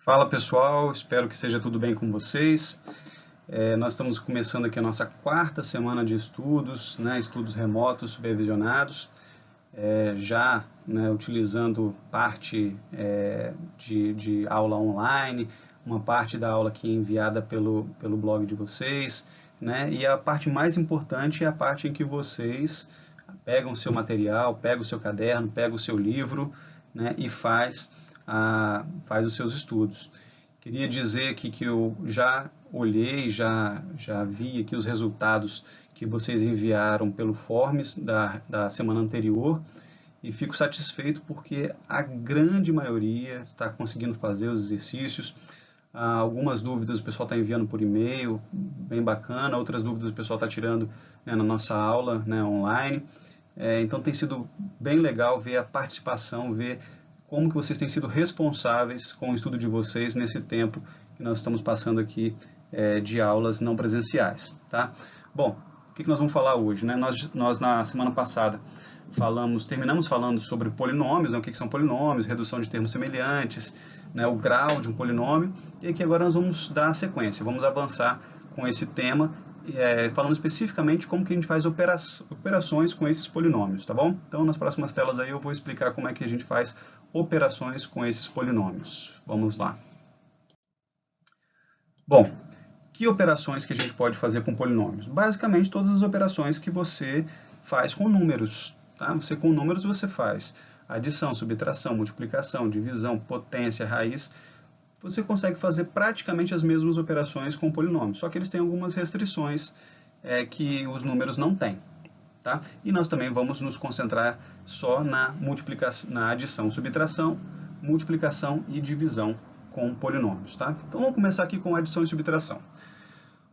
Fala pessoal, espero que seja tudo bem com vocês. Nós estamos começando aqui a nossa quarta semana de estudos, estudos remotos supervisionados, já utilizando parte de aula online, uma parte da aula que é enviada pelo blog de vocês, e a parte mais importante é a parte em que vocês pegam o seu material, pegam o seu caderno, pegam o seu livro, e faz os seus estudos. Queria dizer aqui que eu já olhei, já vi aqui os resultados que vocês enviaram pelo Forms da semana anterior e fico satisfeito porque a grande maioria está conseguindo fazer os exercícios. Algumas dúvidas o pessoal está enviando por e-mail, bem bacana, outras dúvidas o pessoal está tirando na nossa aula online. Então tem sido bem legal ver a participação, ver como que vocês têm sido responsáveis com o estudo de vocês nesse tempo que nós estamos passando aqui de aulas não presenciais, tá? Bom, o que nós vamos falar hoje, Nós na semana passada terminamos falando sobre polinômios, o que são polinômios, redução de termos semelhantes, o grau de um polinômio, e aqui agora nós vamos dar a sequência, vamos avançar com esse tema, falando especificamente como que a gente faz operações com esses polinômios, tá bom? Então, nas próximas telas aí eu vou explicar como é que a gente faz operações com esses polinômios. Vamos lá. Bom, que operações que a gente pode fazer com polinômios? Basicamente, todas as operações que você faz com números, tá? Com números você faz adição, subtração, multiplicação, divisão, potência, raiz. Você consegue fazer praticamente as mesmas operações com polinômios, só que eles têm algumas restrições que os números não têm. Tá? E nós também vamos nos concentrar só na adição, subtração, multiplicação e divisão com polinômios. Tá? Então vamos começar aqui com adição e subtração.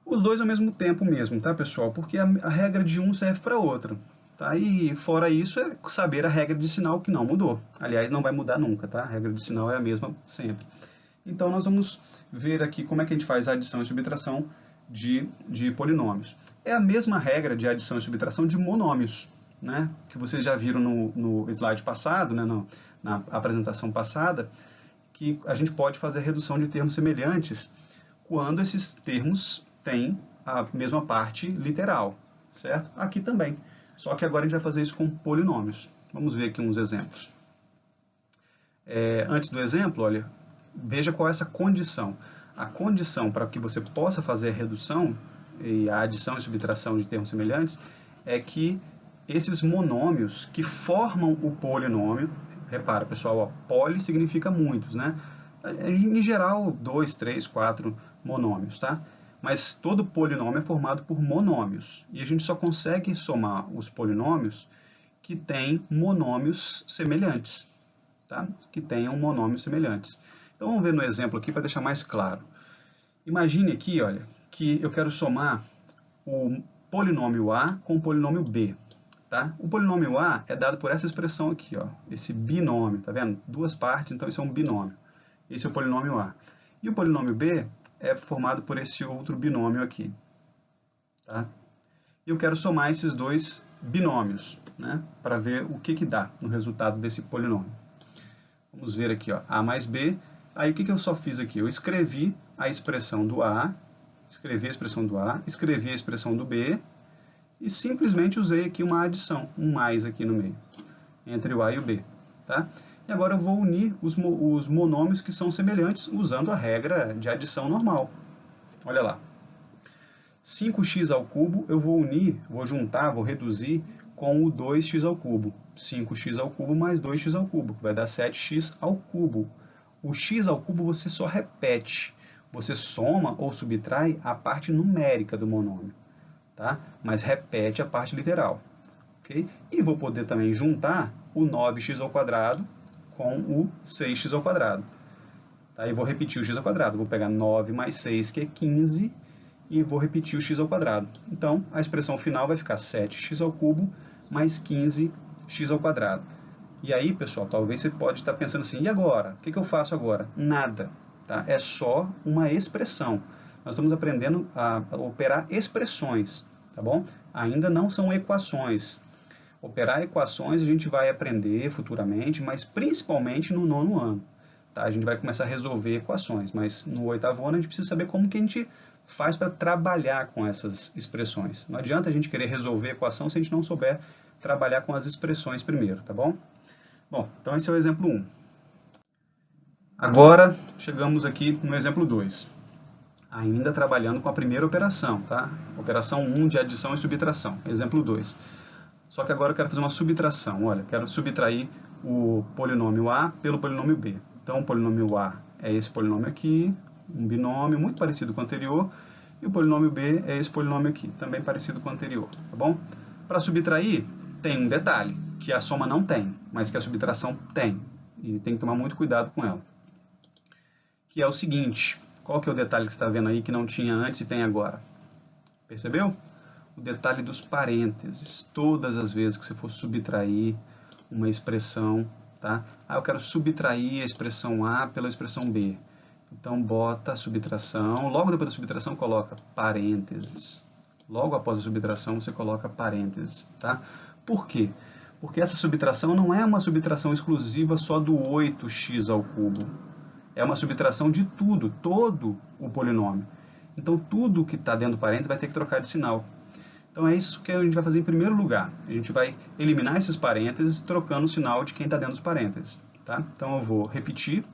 Os dois ao mesmo tempo mesmo, tá, pessoal? Porque a regra de um serve para outro. Tá? E fora isso é saber a regra de sinal que não mudou. Aliás, não vai mudar nunca, tá? A regra de sinal é a mesma sempre. Então nós vamos ver aqui como é que a gente faz a adição e subtração de polinômios. É a mesma regra de adição e subtração de monômios, que vocês já viram no slide passado, na apresentação passada, que a gente pode fazer a redução de termos semelhantes quando esses termos têm a mesma parte literal, certo? Aqui também, só que agora a gente vai fazer isso com polinômios. Vamos ver aqui uns exemplos. Antes do exemplo, olha, veja qual é essa condição. A condição para que você possa fazer a redução e a adição e subtração de termos semelhantes é que esses monômios que formam o polinômio, repara pessoal, ó, poli significa muitos, Em geral, 2, 3, 4 monômios, tá? Mas todo polinômio é formado por monômios. E a gente só consegue somar os polinômios que têm monômios semelhantes, tá? Que tenham monômios semelhantes. Então vamos ver no exemplo aqui para deixar mais claro. Imagine aqui, olha, que eu quero somar o polinômio A com o polinômio B. Tá? O polinômio A é dado por essa expressão aqui, ó, esse binômio, tá vendo? Duas partes, então isso é um binômio. Esse é o polinômio A. E o polinômio B é formado por esse outro binômio aqui. Tá? E eu quero somar esses dois binômios, para ver o que dá no resultado desse polinômio. Vamos ver aqui, ó, A mais B. Aí o que eu só fiz aqui? Eu escrevi a expressão do A, escrevi a expressão do B e simplesmente usei aqui uma adição, um mais aqui no meio, entre o A e o B. Tá? E agora eu vou unir os monômios que são semelhantes usando a regra de adição normal. Olha lá. 5x ao cubo eu vou unir, vou juntar, vou reduzir com o 2x ao cubo. 5x ao cubo mais 2x ao cubo, que vai dar 7x ao cubo. O x ao cubo você só repete, você soma ou subtrai a parte numérica do monômio, tá? Mas repete a parte literal, ok? E vou poder também juntar o 9x ao quadrado com o 6x ao quadrado. Tá? E vou repetir o x ao quadrado, vou pegar 9 mais 6, que é 15, e vou repetir o x ao quadrado. Então, a expressão final vai ficar 7x ao cubo mais 15x ao quadrado. E aí, pessoal, talvez você pode estar pensando assim, e agora? O que eu faço agora? Nada. Tá? É só uma expressão. Nós estamos aprendendo a operar expressões, tá bom? Ainda não são equações. Operar equações a gente vai aprender futuramente, mas principalmente no 9º ano. tá? A gente vai começar a resolver equações, mas no oitavo ano a gente precisa saber como que a gente faz para trabalhar com essas expressões. Não adianta a gente querer resolver a equação se a gente não souber trabalhar com as expressões primeiro, tá bom? Bom, então esse é o exemplo 1. Agora, chegamos aqui no exemplo 2. Ainda trabalhando com a primeira operação, tá? Operação 1 de adição e subtração, exemplo 2. Só que agora eu quero fazer uma subtração. Olha, quero subtrair o polinômio A pelo polinômio B. Então, o polinômio A é esse polinômio aqui, um binômio muito parecido com o anterior, e o polinômio B é esse polinômio aqui, também parecido com o anterior, tá bom? Para subtrair, tem um detalhe, que a soma não tem, mas que a subtração tem, e tem que tomar muito cuidado com ela. Que é o seguinte, qual que é o detalhe que você está vendo aí que não tinha antes e tem agora? Percebeu? O detalhe dos parênteses. Todas as vezes que você for subtrair uma expressão, tá? Eu quero subtrair a expressão A pela expressão B. Então, bota a subtração. Logo depois da subtração, coloca parênteses. Logo após a subtração, você coloca parênteses, tá? Por quê? Porque essa subtração não é uma subtração exclusiva só do 8x ao cubo. É uma subtração de tudo, todo o polinômio. Então, tudo que está dentro do parênteses vai ter que trocar de sinal. Então, é isso que a gente vai fazer em primeiro lugar. A gente vai eliminar esses parênteses trocando o sinal de quem está dentro dos parênteses. Tá? Então, eu vou repetir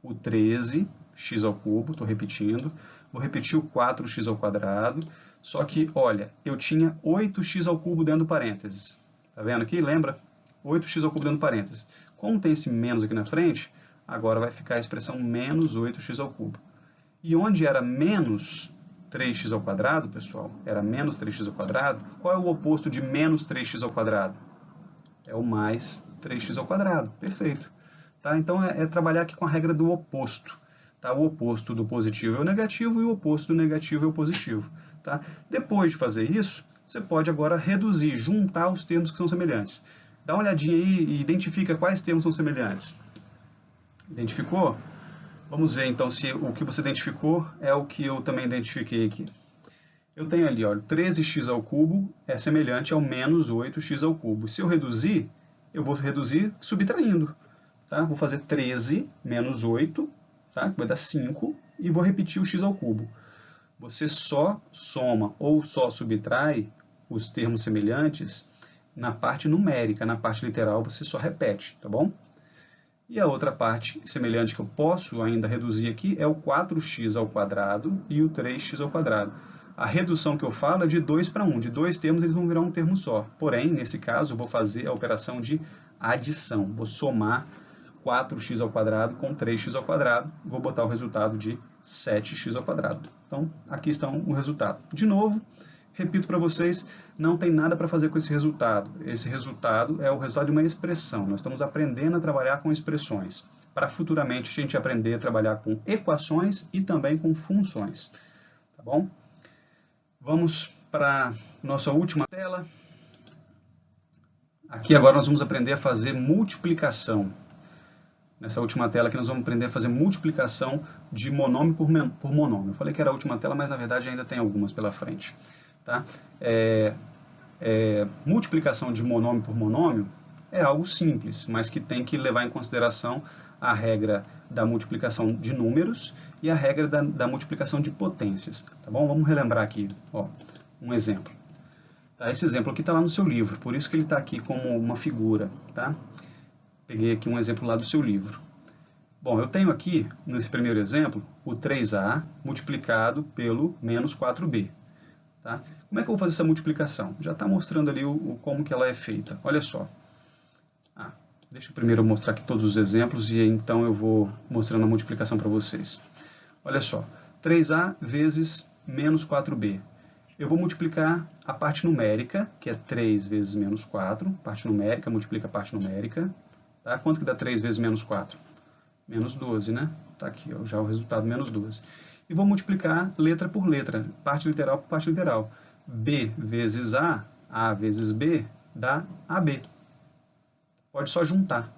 o 13x ao cubo, estou repetindo. Vou repetir o 4x ao quadrado. Só que, olha, eu tinha 8x ao cubo dentro do parênteses. Tá vendo aqui? Lembra? 8x ao cubo dentro do parênteses. Como tem esse menos aqui na frente, agora vai ficar a expressão menos 8x ao cubo. E onde era menos 3x ao quadrado, pessoal, era menos 3x ao quadrado, qual é o oposto de menos 3x ao quadrado? É o mais 3x ao quadrado, perfeito. Tá? Então, é trabalhar aqui com a regra do oposto. Tá? O oposto do positivo é o negativo e o oposto do negativo é o positivo. Tá? Depois de fazer isso, você pode agora reduzir, juntar os termos que são semelhantes. Dá uma olhadinha aí e identifica quais termos são semelhantes. Identificou? Vamos ver então se o que você identificou é o que eu também identifiquei aqui. Eu tenho ali, olha, 13x ao cubo é semelhante ao menos 8x ao cubo. Se eu reduzir, eu vou reduzir subtraindo. Tá? Vou fazer 13 menos 8, tá? Que vai dar 5, e vou repetir o x ao cubo. Você só soma ou só subtrai os termos semelhantes na parte numérica. Na parte literal você só repete, tá bom? E a outra parte semelhante que eu posso ainda reduzir aqui é o 4x ao quadrado e o 3x ao quadrado. A redução que eu falo é de 2 para 1. De dois termos eles vão virar um termo só. Porém, nesse caso, eu vou fazer a operação de adição. Vou somar 4x ao quadrado com 3x ao quadrado. Vou botar o resultado de 7x ao quadrado. Então, aqui está o resultado. De novo, repito para vocês, não tem nada para fazer com esse resultado. Esse resultado é o resultado de uma expressão. Nós estamos aprendendo a trabalhar com expressões, para futuramente a gente aprender a trabalhar com equações e também com funções. Tá bom? Vamos para a nossa última tela. Aqui agora nós vamos aprender a fazer multiplicação. Nessa última tela aqui nós vamos aprender a fazer multiplicação de monômio por monômio. Eu falei que era a última tela, mas na verdade ainda tem algumas pela frente. Tá? Multiplicação de monômio por monômio é algo simples, mas que tem que levar em consideração a regra da multiplicação de números e a regra da multiplicação de potências. Tá bom? Vamos relembrar aqui, ó, um exemplo. Tá? Esse exemplo aqui está lá no seu livro, por isso que ele está aqui como uma figura. Tá? Peguei aqui um exemplo lá do seu livro. Bom, eu tenho aqui, nesse primeiro exemplo, o 3A multiplicado pelo menos 4B. Tá? Como é que eu vou fazer essa multiplicação? Já está mostrando ali como que ela é feita. Olha só. Deixa eu primeiro mostrar aqui todos os exemplos e então eu vou mostrando a multiplicação para vocês. Olha só. 3A vezes menos 4B. Eu vou multiplicar a parte numérica, que é 3 vezes menos 4. Parte numérica multiplica a parte numérica. Tá? Quanto que dá 3 vezes menos 4? Menos 12, né? Está aqui, ó, já o resultado, menos 12. E vou multiplicar letra por letra, parte literal por parte literal. B vezes A vezes B, dá AB. Pode só juntar.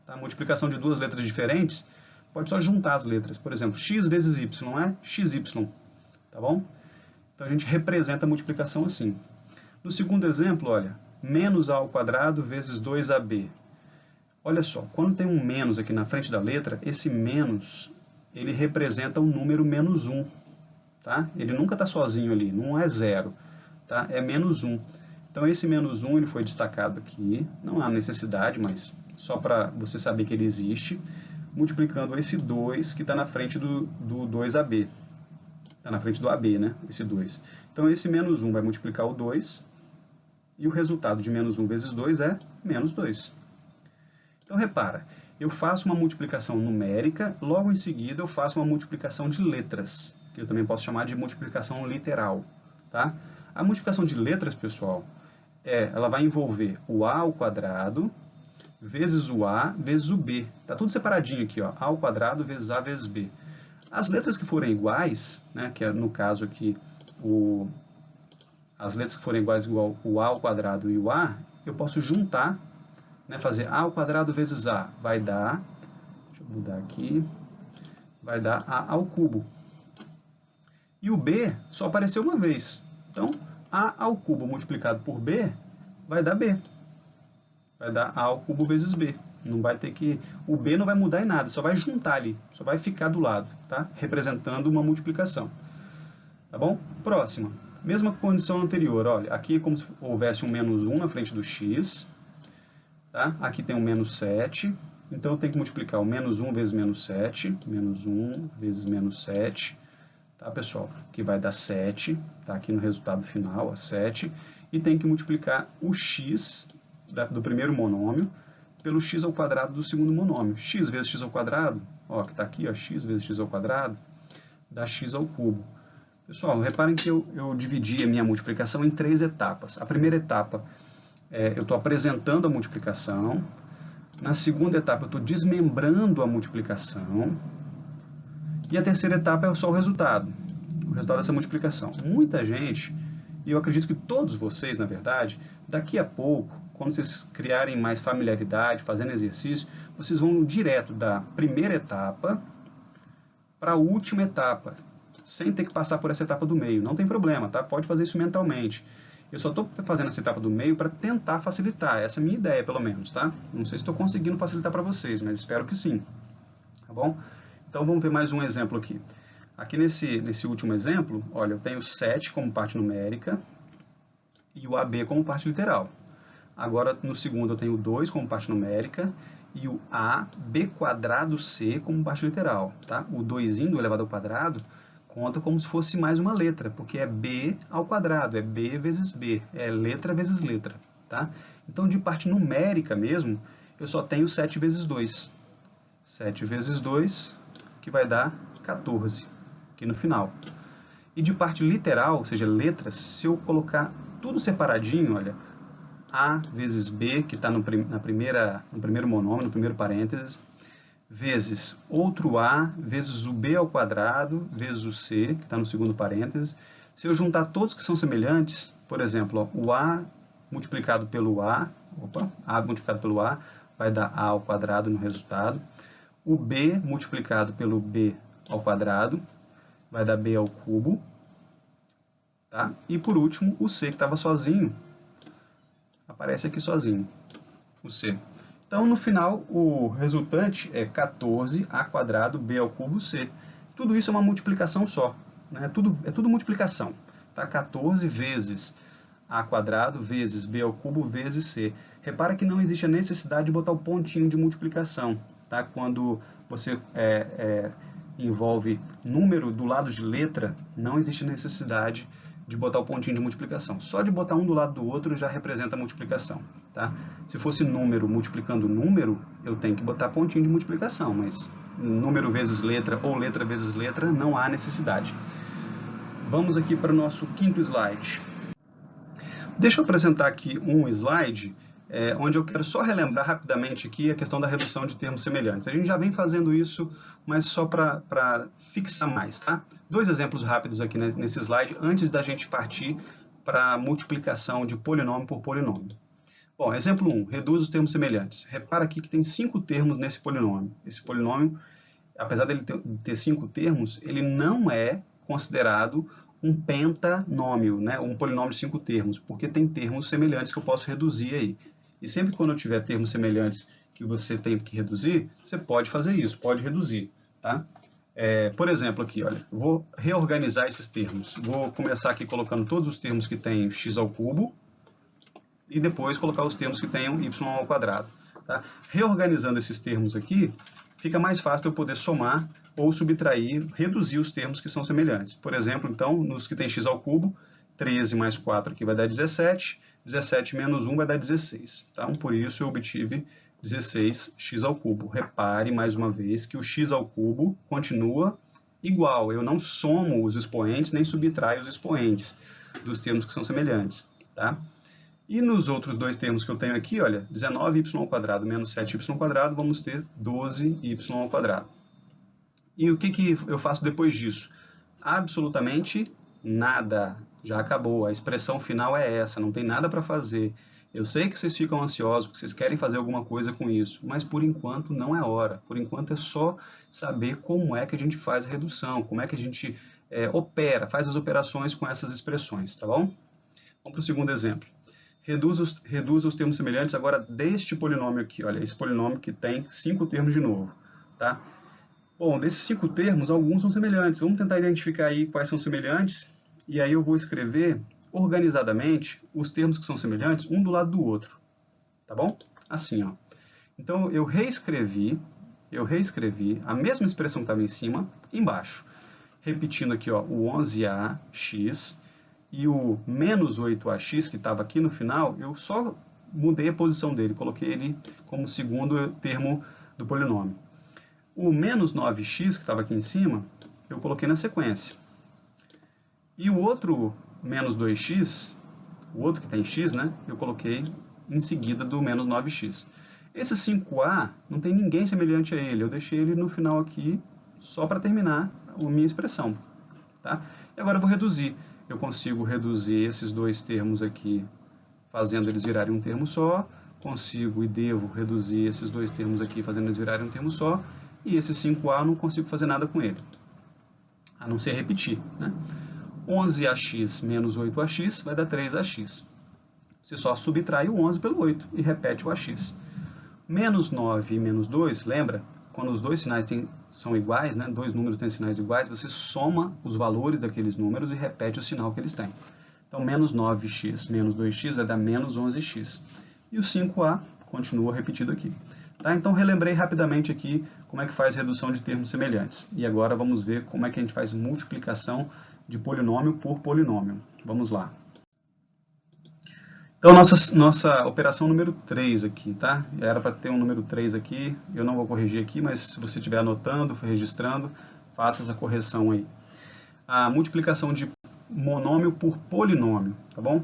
Tá? Multiplicação de duas letras diferentes, pode só juntar as letras. Por exemplo, x vezes y é xy. Tá bom? Então a gente representa a multiplicação assim. No segundo exemplo, olha, menos A ao quadrado vezes 2AB. Olha só, quando tem um menos aqui na frente da letra, esse menos, ele representa o número menos 1. Tá? Ele nunca está sozinho ali, não é zero, tá? É menos 1. Então esse menos 1 ele foi destacado aqui, não há necessidade, mas só para você saber que ele existe, multiplicando esse 2 que está na frente do 2AB. Está na frente do AB, né? Esse 2. Então esse menos 1 vai multiplicar o 2, e o resultado de menos 1 vezes 2 é menos 2. Então repara, eu faço uma multiplicação numérica, logo em seguida eu faço uma multiplicação de letras, que eu também posso chamar de multiplicação literal. Tá? A multiplicação de letras, pessoal, ela vai envolver o a ao quadrado vezes o a vezes o b. Está tudo separadinho aqui, ó, a ao quadrado vezes a vezes b. As letras que forem iguais, né, que é no caso aqui as letras que forem iguais igual o a ao quadrado e o a, eu posso juntar, né, fazer a ao quadrado vezes a, vai dar, deixa eu mudar aqui, vai dar a ao cubo. E o b só apareceu uma vez. Então, a ao cubo multiplicado por b vai dar b. Vai dar a ao cubo vezes b. Não vai ter que... O b não vai mudar em nada, só vai juntar ali, só vai ficar do lado, tá? Representando uma multiplicação. Tá bom? Próxima. Mesma condição anterior, olha, aqui é como se houvesse um menos 1 na frente do x, tá? Aqui tem um menos 7, então eu tenho que multiplicar o menos 1 vezes menos 7, menos 1 vezes menos 7, tá, pessoal? Que vai dar 7, tá aqui no resultado final, ó, 7, e tem que multiplicar o x do primeiro monômio pelo x ao quadrado do segundo monômio. X vezes x ao quadrado, ó, que está aqui, ó, x vezes x ao quadrado, dá x ao cubo. Pessoal, reparem que eu dividi a minha multiplicação em 3 etapas. A primeira etapa, eu estou apresentando a multiplicação. Na segunda etapa, eu estou desmembrando a multiplicação. E a terceira etapa é só o resultado dessa multiplicação. Muita gente, e eu acredito que todos vocês, na verdade, daqui a pouco, quando vocês criarem mais familiaridade, fazendo exercício, vocês vão direto da primeira etapa para a última etapa, sem ter que passar por essa etapa do meio. Não tem problema, tá? Pode fazer isso mentalmente. Eu só estou fazendo essa etapa do meio para tentar facilitar. Essa é a minha ideia, pelo menos, tá? Não sei se estou conseguindo facilitar para vocês, mas espero que sim. Tá bom? Então vamos ver mais um exemplo aqui. Aqui nesse último exemplo, olha, eu tenho 7 como parte numérica e o AB como parte literal. Agora, no segundo, eu tenho 2 como parte numérica e o AB quadrado C como parte literal. Tá? O 2 do elevado ao quadrado conta como se fosse mais uma letra, porque é B ao quadrado, é B vezes B, é letra vezes letra. Tá? Então, de parte numérica mesmo, eu só tenho 7 vezes 2. 7 vezes 2, que vai dar 14, aqui no final. E de parte literal, ou seja, letras, se eu colocar tudo separadinho, olha, A vezes B, que está no primeiro monômio, no primeiro parênteses, vezes outro A, vezes o B ao quadrado, vezes o C, que está no segundo parênteses. Se eu juntar todos que são semelhantes, por exemplo, ó, o A multiplicado pelo A multiplicado pelo A, vai dar A ao quadrado no resultado. O B multiplicado pelo B ao quadrado, vai dar B ao cubo. Tá? E por último, o C, que estava sozinho, aparece aqui sozinho, o C. Então, no final, o resultante é 14a quadrado b ao cubo c. Tudo isso é uma multiplicação só, né? É tudo multiplicação. Tá? 14 vezes a quadrado vezes b ao cubo vezes c. Repara que não existe a necessidade de botar o pontinho de multiplicação. Tá? Quando você envolve número do lado de letra, não existe necessidade de botar o pontinho de multiplicação. Só de botar um do lado do outro já representa a multiplicação. Tá? Se fosse número multiplicando número, eu tenho que botar pontinho de multiplicação, mas número vezes letra ou letra vezes letra não há necessidade. Vamos aqui para o nosso quinto slide. Deixa eu apresentar aqui um slide onde eu quero só relembrar rapidamente aqui a questão da redução de termos semelhantes. A gente já vem fazendo isso, mas só para fixar mais. Tá? 2 exemplos rápidos aqui nesse slide, antes da gente partir para a multiplicação de polinômio por polinômio. Bom, exemplo 1, reduz os termos semelhantes. Repara aqui que tem 5 termos nesse polinômio. Esse polinômio, apesar dele ter 5 termos, ele não é considerado um pentanômio, né? Um polinômio de 5 termos, porque tem termos semelhantes que eu posso reduzir aí. E sempre quando eu tiver termos semelhantes que você tem que reduzir, você pode fazer isso, pode reduzir, tá? Por exemplo, aqui, olha, eu vou reorganizar esses termos. Vou começar aqui colocando todos os termos que têm x ao cubo e depois colocar os termos que tenham y ao quadrado. Tá? Reorganizando esses termos aqui, fica mais fácil eu poder somar ou subtrair, reduzir os termos que são semelhantes. Por exemplo, então, nos que tem x ao cubo, 13 mais 4 aqui vai dar 17, 17 menos 1 vai dar 16. Então, por isso eu obtive 16x ao cubo. Repare, mais uma vez, que o x ao cubo continua igual. Eu não somo os expoentes, nem subtraio os expoentes dos termos que são semelhantes. Tá? E nos outros dois termos que eu tenho aqui, olha, 19y ao quadrado menos 7y ao quadrado, vamos ter 12y ao quadrado. E o que eu faço depois disso? Absolutamente nada. Já acabou. A expressão final é essa, não tem nada para fazer. Eu sei que vocês ficam ansiosos, que vocês querem fazer alguma coisa com isso, mas por enquanto não é hora. Por enquanto é só saber como é que a gente faz a redução, como é que a gente opera, faz as operações com essas expressões, tá bom? Vamos para o segundo exemplo. Reduza os termos semelhantes agora deste polinômio aqui. Olha, esse polinômio que tem 5 termos de novo. Tá? Bom, desses 5 termos, alguns são semelhantes. Vamos tentar identificar aí quais são semelhantes. E aí eu vou escrever organizadamente os termos que são semelhantes, um do lado do outro. Tá bom? Assim, ó. Então, eu reescrevi a mesma expressão que estava em cima, embaixo. Repetindo aqui, ó, o 11ax e o menos 8ax, que estava aqui no final, eu só mudei a posição dele, coloquei ele como segundo termo do polinômio. O menos 9x, que estava aqui em cima, eu coloquei na sequência. E o outro menos 2x, o outro que tem x, né, eu coloquei em seguida do menos 9x. Esse 5a não tem ninguém semelhante a ele, eu deixei ele no final aqui só para terminar a minha expressão. Tá? E agora eu vou reduzir. Eu consigo reduzir esses dois termos aqui, fazendo eles virarem um termo só. Consigo e devo reduzir esses dois termos aqui, fazendo eles virarem um termo só. E esse 5a eu não consigo fazer nada com ele, a não ser repetir. Né? 11ax menos 8ax vai dar 3ax. Você só subtrai o 11 pelo 8 e repete o ax. Menos 9 e menos 2, lembra? Quando os dois sinais são iguais, né? Dois números têm sinais iguais, você soma os valores daqueles números e repete o sinal que eles têm. Então, menos 9x menos 2x vai dar menos 11x. E o 5a continua repetido aqui. Tá? Então, relembrei rapidamente aqui como é que faz redução de termos semelhantes. E agora vamos ver como é que a gente faz multiplicação de polinômio por polinômio. Vamos lá. Então, nossa operação número 3 aqui, tá? Era para ter um número 3 aqui, eu não vou corrigir aqui, mas se você estiver anotando, registrando, faça essa correção aí. A multiplicação de monômio por polinômio, tá bom?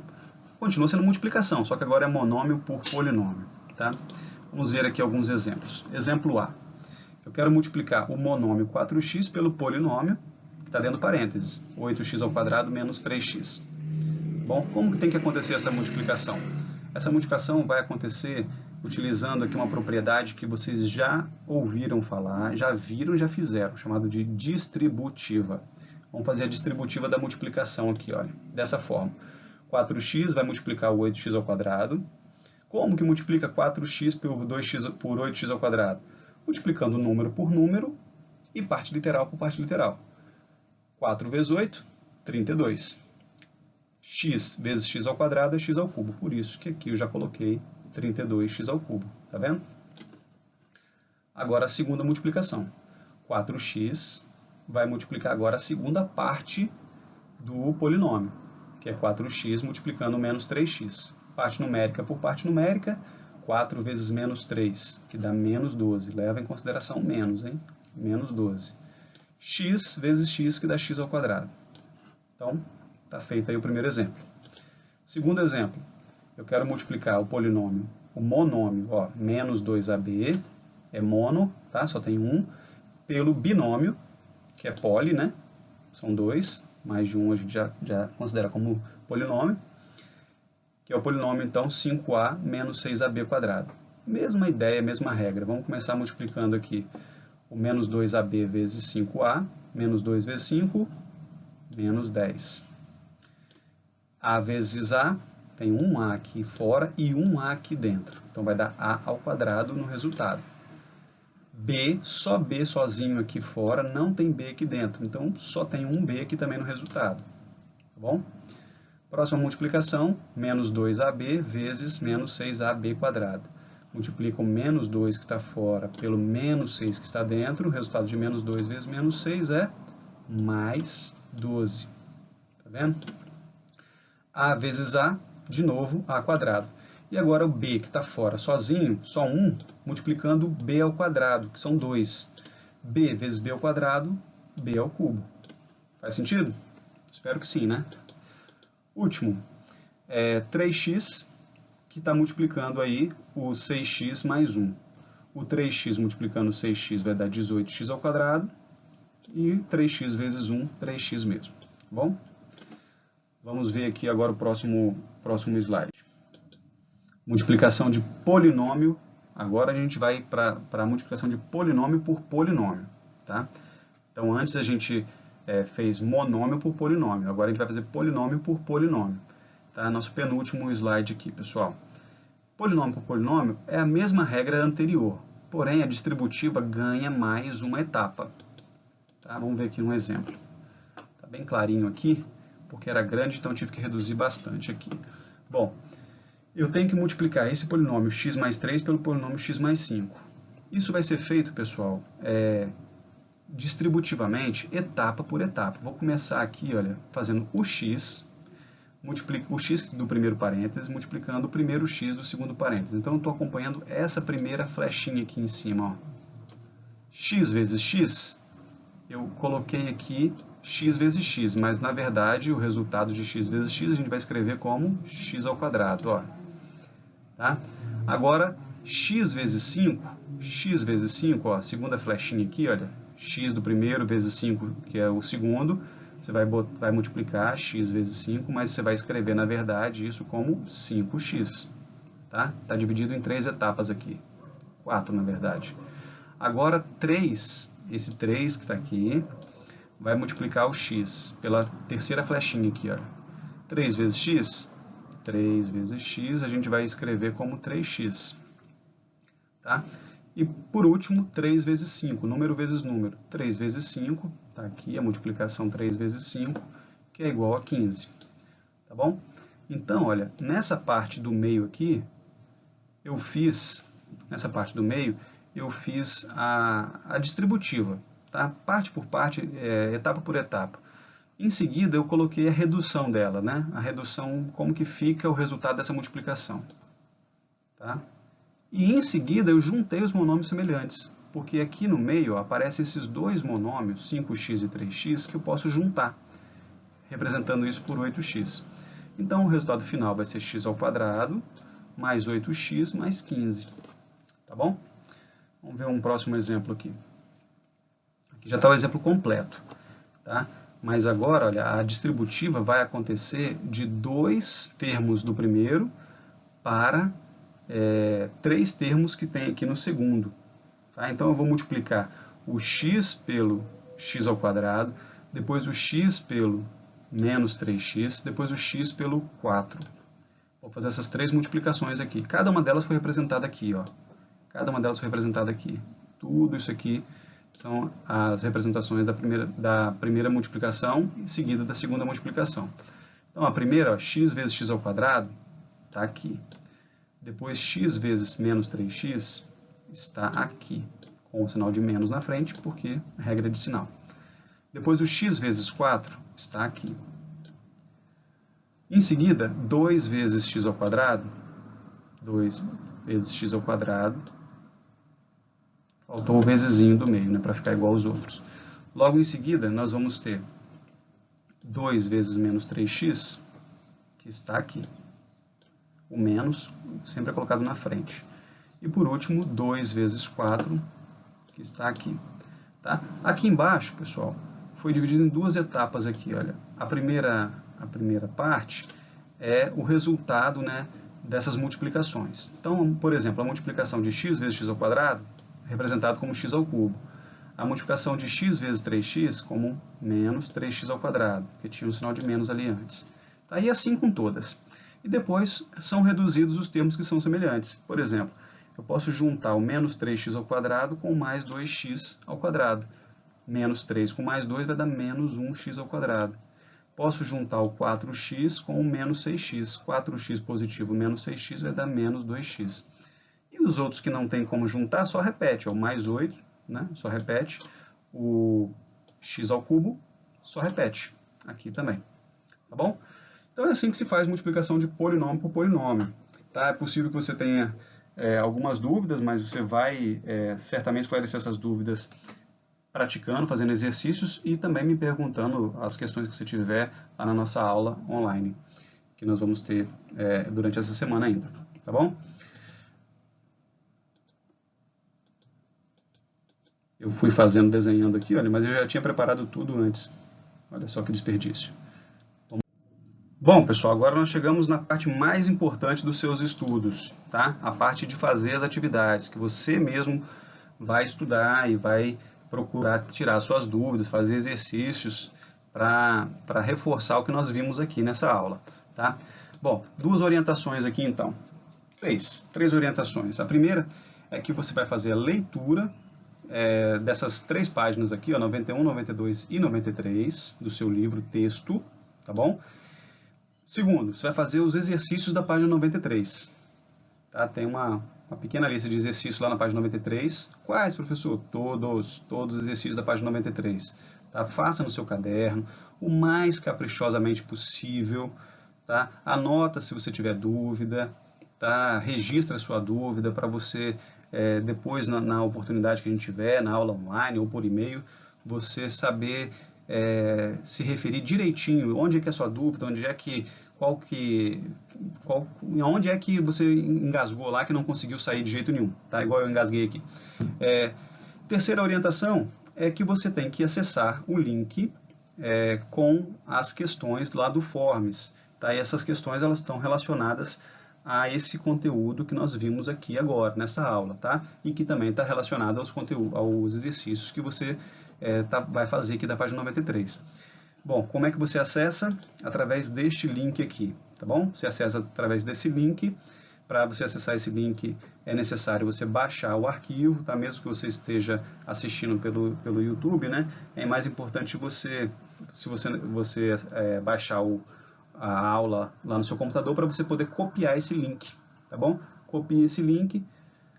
Continua sendo multiplicação, só que agora é monômio por polinômio, tá? Vamos ver aqui alguns exemplos. Exemplo A. Eu quero multiplicar o monômio 4x pelo polinômio, que está dentro do parênteses, 8x ao quadrado menos 3x. Bom, como que tem que acontecer essa multiplicação? Essa multiplicação vai acontecer utilizando aqui uma propriedade que vocês já ouviram falar, já viram, já fizeram, chamado de distributiva. Vamos fazer a distributiva da multiplicação aqui, olha, dessa forma. 4x vai multiplicar o 8x ao quadrado. Como que multiplica 4x por 8x ao quadrado? Multiplicando número por número e parte literal por parte literal. 4 vezes 8, 32. X vezes x ao quadrado é x ao cubo. Por isso que aqui eu já coloquei 32x ao cubo. Tá vendo? Agora a segunda multiplicação. 4x vai multiplicar agora a segunda parte do polinômio, que é 4x multiplicando menos 3x. Parte numérica por parte numérica, 4 vezes menos 3, que dá menos 12. Leva em consideração menos, hein? Menos 12. X vezes x, que dá x ao quadrado. Então, está feito aí o primeiro exemplo. Segundo exemplo, eu quero multiplicar o polinômio, o monômio, ó, menos 2ab, é mono, tá? Só tem um, pelo binômio, que é poli, né? São dois, mais de um a gente já considera como polinômio, que é o polinômio, então, 5a menos 6ab quadrado. Mesma ideia, mesma regra. Vamos começar multiplicando aqui o menos 2ab vezes 5a, menos 2 vezes 5, menos 10. A vezes A, tem um A aqui fora e um A aqui dentro. Então vai dar A ao quadrado no resultado. B, só B sozinho aqui fora, não tem B aqui dentro. Então só tem um B aqui também no resultado. Tá bom? Próxima multiplicação, menos 2AB vezes menos 6AB quadrado. Multiplico o menos 2 que está fora pelo menos 6 que está dentro. O resultado de menos 2 vezes menos 6 é mais 12. Tá vendo? A vezes A, de novo, A quadrado. E agora o B que está fora sozinho, só 1, multiplicando B ao quadrado, que são 2. B vezes B ao quadrado, B ao cubo. Faz sentido? Espero que sim, né? Último, 3x, que está multiplicando aí o 6x mais 1. O 3x multiplicando 6x vai dar 18x ao quadrado. E 3x vezes 1, 3x mesmo. Tá bom? Vamos ver aqui agora o próximo slide. Multiplicação de polinômio. Agora a gente vai para a multiplicação de polinômio por polinômio. Tá? Então antes a gente fez monômio por polinômio. Agora a gente vai fazer polinômio por polinômio. Tá? Nosso penúltimo slide aqui, pessoal. Polinômio por polinômio é a mesma regra anterior, porém a distributiva ganha mais uma etapa. Tá? Vamos ver aqui um exemplo. Está bem clarinho aqui, porque era grande, então eu tive que reduzir bastante aqui. Bom, eu tenho que multiplicar esse polinômio x mais 3 pelo polinômio x mais 5. Isso vai ser feito, pessoal, distributivamente, etapa por etapa. Vou começar aqui, olha, fazendo o x, multiplico o x do primeiro parênteses, multiplicando o primeiro x do segundo parênteses. Então, eu estou acompanhando essa primeira flechinha aqui em cima. Ó. X vezes x, eu coloquei aqui x vezes x, mas na verdade o resultado de x vezes x a gente vai escrever como x ao quadrado. Ó. Tá? Agora, x vezes 5, ó, a segunda flechinha aqui, olha, x do primeiro vezes 5, que é o segundo, você vai multiplicar x vezes 5, mas você vai escrever, na verdade, isso como 5x. Tá? Tá dividido em 3 etapas aqui. 4, na verdade. Agora, 3, esse 3 que está aqui, vai multiplicar o x pela terceira flechinha aqui. Olha. 3 vezes x, a gente vai escrever como 3x. Tá? E, por último, 3 vezes 5, número vezes número. 3 vezes 5, está aqui a multiplicação 3 vezes 5, que é igual a 15. Tá bom? Então, olha, nessa parte do meio aqui, eu fiz a distributiva, tá? Parte por parte, etapa por etapa. Em seguida, eu coloquei a redução dela, né? A redução, como que fica o resultado dessa multiplicação. Tá? E em seguida eu juntei os monômios semelhantes, porque aqui no meio aparecem esses dois monômios, 5x e 3x, que eu posso juntar, representando isso por 8x. Então o resultado final vai ser x ao quadrado mais 8x mais 15. Tá bom? Vamos ver um próximo exemplo aqui. Aqui já está o exemplo completo. Tá? Mas agora, olha, a distributiva vai acontecer de 2 termos do primeiro para 3 termos que tem aqui no segundo. Tá? Então eu vou multiplicar o x pelo x ao quadrado, depois o x pelo menos 3x, depois o x pelo 4. Vou fazer essas 3 multiplicações aqui. Cada uma delas foi representada aqui. Ó. Cada uma delas foi representada aqui. Tudo isso aqui são as representações da primeira multiplicação e seguida da segunda multiplicação. Então a primeira, ó, x vezes x ao quadrado, está aqui. Depois x vezes menos 3x está aqui, com o sinal de menos na frente, porque é regra de sinal. Depois o x vezes 4 está aqui. Em seguida, 2 vezes x ao quadrado, 2 vezes x ao quadrado, faltou o vezesinho do meio, né, para ficar igual aos outros. Logo em seguida, nós vamos ter 2 vezes menos 3x, que está aqui. O menos sempre é colocado na frente. E por último, 2 vezes 4, que está aqui. Tá? Aqui embaixo, pessoal, foi dividido em 2 etapas aqui. Olha. A primeira parte é o resultado, né, dessas multiplicações. Então, por exemplo, a multiplicação de x vezes x ao quadrado, representado como x ao cubo. A multiplicação de x vezes 3x como menos 3x ao quadrado, que tinha um sinal de menos ali antes. Tá? E assim com todas. e depois são reduzidos os termos que são semelhantes. Por exemplo, eu posso juntar o menos 3x ao quadrado com mais 2x ao quadrado. Menos 3 com mais 2 vai dar menos 1x ao quadrado. Posso juntar o 4x com o menos 6x. 4x positivo menos 6x vai dar menos 2x. E os outros que não tem como juntar, só repete. O mais 8, né? Só repete. O x ao cubo, só repete. Aqui também. Tá bom? Então é assim que se faz multiplicação de polinômio por polinômio. Tá? É possível que você tenha algumas dúvidas, mas você vai certamente esclarecer essas dúvidas praticando, fazendo exercícios e também me perguntando as questões que você tiver lá na nossa aula online, que nós vamos ter durante essa semana ainda. Tá bom? Eu fui desenhando aqui, olha, mas eu já tinha preparado tudo antes. Olha só que desperdício. Bom, pessoal, agora nós chegamos na parte mais importante dos seus estudos, tá? A parte de fazer as atividades, que você mesmo vai estudar e vai procurar tirar suas dúvidas, fazer exercícios para reforçar o que nós vimos aqui nessa aula, tá? Bom, duas orientações aqui então. Três orientações. A primeira é que você vai fazer a leitura dessas 3 páginas aqui, ó, 91, 92 e 93 do seu livro texto, tá bom? Segundo, você vai fazer os exercícios da página 93. Tá? Tem uma pequena lista de exercícios lá na página 93. Quais, professor? Todos os exercícios da página 93. Tá? Faça no seu caderno, o mais caprichosamente possível. Tá? Anota se você tiver dúvida. Tá? Registra a sua dúvida para você, depois, na oportunidade que a gente tiver, na aula online ou por e-mail, você saber se referir direitinho, onde é que é a sua dúvida, onde é que você engasgou lá que não conseguiu sair de jeito nenhum, tá? Igual eu engasguei aqui. Terceira orientação é que você tem que acessar o link com as questões lá do Forms, tá? E essas questões elas estão relacionadas a esse conteúdo que nós vimos aqui agora, nessa aula, tá? E que também está relacionado aos exercícios que você vai fazer aqui da página 93. Bom, como é que você acessa? Através deste link aqui, tá bom? Você acessa através desse link. Para você acessar esse link é necessário você baixar o arquivo, tá? Mesmo que você esteja assistindo pelo YouTube, né? É mais importante você baixar a aula lá no seu computador para você poder copiar esse link, tá bom? Copie esse link,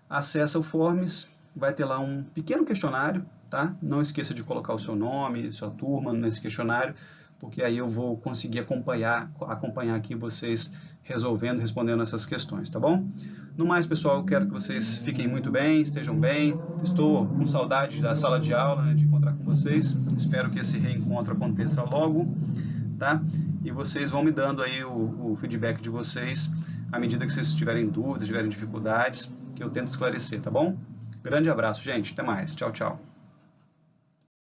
acessa o Forms, vai ter lá um pequeno questionário, tá? Não esqueça de colocar o seu nome, sua turma nesse questionário, porque aí eu vou conseguir acompanhar aqui vocês respondendo essas questões, tá bom? No mais, pessoal, eu quero que vocês fiquem muito bem, estejam bem. Estou com saudade da sala de aula, né, de encontrar com vocês. Espero que esse reencontro aconteça logo, tá? E vocês vão me dando aí o feedback de vocês à medida que vocês tiverem dúvidas, tiverem dificuldades, que eu tento esclarecer, tá bom? Grande abraço, gente. Até mais. Tchau, tchau.